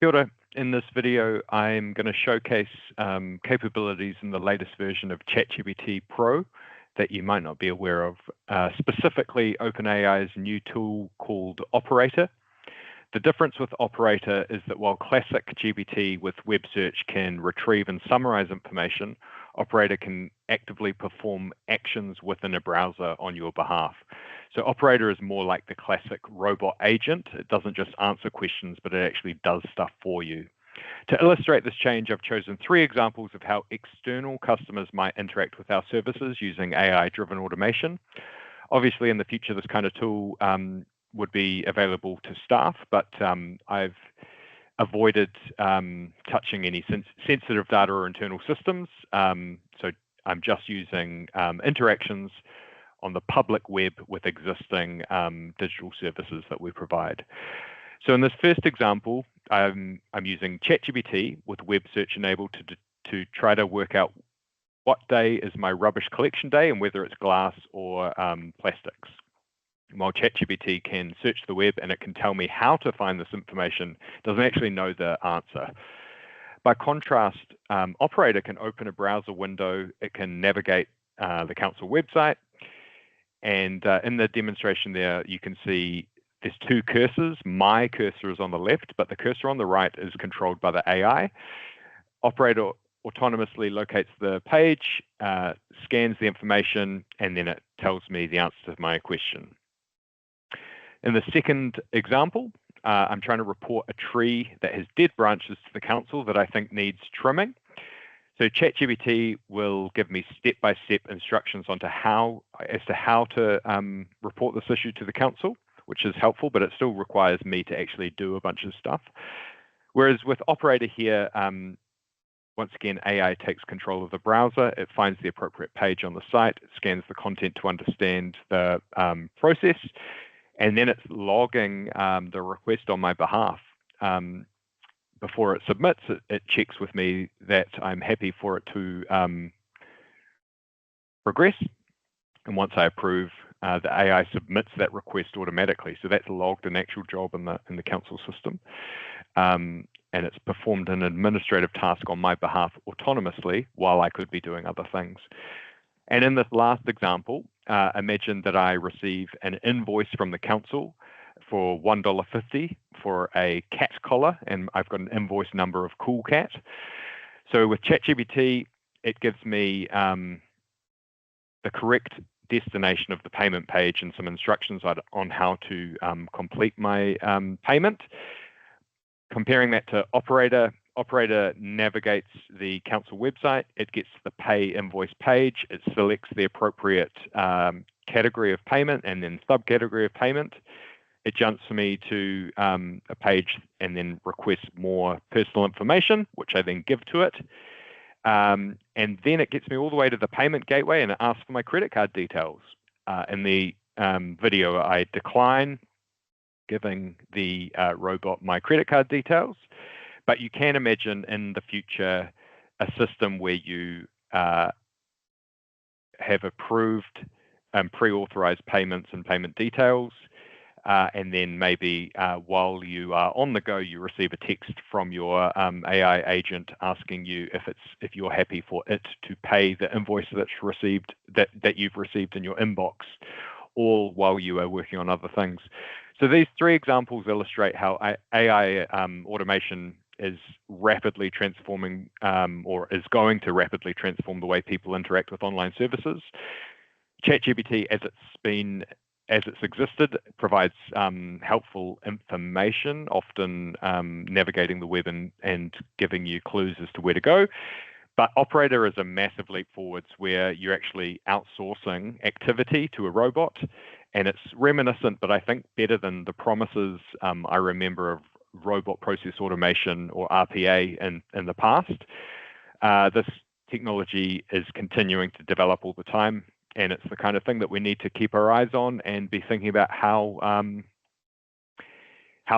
Kia ora. In this video, I'm going to showcase capabilities in the latest version of ChatGPT Pro that you might not be aware of, specifically OpenAI's new tool called Operator. The difference with Operator is that while classic GPT with web search can retrieve and summarize information, Operator can actively perform actions within a browser on your behalf. So Operator is more like the classic robot agent. It doesn't just answer questions, but it actually does stuff for you. To illustrate this change, I've chosen 3 examples of how external customers might interact with our services using AI-driven automation. Obviously, in the future, this kind of tool would be available to staff, but I've avoided touching any sensitive data or internal systems. So I'm just using interactions on the public web with existing digital services that we provide. So in this first example, I'm using ChatGPT with web search enabled to try to work out what day is my rubbish collection day and whether it's glass or plastics. While ChatGPT can search the web and it can tell me how to find this information, it doesn't actually know the answer. By contrast, Operator can open a browser window, it can navigate the council website, and in the demonstration there, you can see there's 2 cursors. My cursor is on the left, but the cursor on the right is controlled by the AI. Operator autonomously locates the page, scans the information, and then it tells me the answer to my question. In the second example, I'm trying to report a tree that has dead branches to the council that I think needs trimming. So ChatGPT will give me step-by-step instructions as to how to report this issue to the council, which is helpful, but it still requires me to actually do a bunch of stuff. Whereas with Operator here, once again, AI takes control of the browser. It finds the appropriate page on the site, it scans the content to understand the process, and then it's logging the request on my behalf. Before it submits, it checks with me that I'm happy for it to progress. And once I approve, the AI submits that request automatically. So that's logged an actual job in the council system. And it's performed an administrative task on my behalf autonomously while I could be doing other things. And in this last example, imagine that I receive an invoice from the council for $1.50 for a cat collar, and I've got an invoice number of Cool Cat. So with ChatGPT, it gives me the correct destination of the payment page and some instructions on how to complete my payment. Comparing that to Operator, Operator navigates the council website, it gets the pay invoice page, it selects the appropriate category of payment and then subcategory of payment. It jumps me to a page and then requests more personal information, which I then give to it. And then it gets me all the way to the payment gateway and it asks for my credit card details. In the video, I decline giving the robot my credit card details. But you can imagine in the future a system where you have approved pre-authorized payments and payment details. And then maybe while you are on the go, you receive a text from your AI agent asking you if you're happy for it to pay the invoice that you've received in your inbox, all while you are working on other things. So these 3 examples illustrate how AI automation is rapidly transforming or is going to rapidly transform the way people interact with online services. ChatGPT, as it's existed, provides helpful information, often navigating the web and giving you clues as to where to go. But Operator is a massive leap forwards where you're actually outsourcing activity to a robot, and it's reminiscent, but I think better than the promises I remember of robot process automation or RPA in the past. This technology is continuing to develop all the time. And it's the kind of thing that we need to keep our eyes on and be thinking about how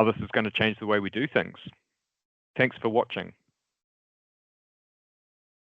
this is going to change the way we do things. Thanks for watching.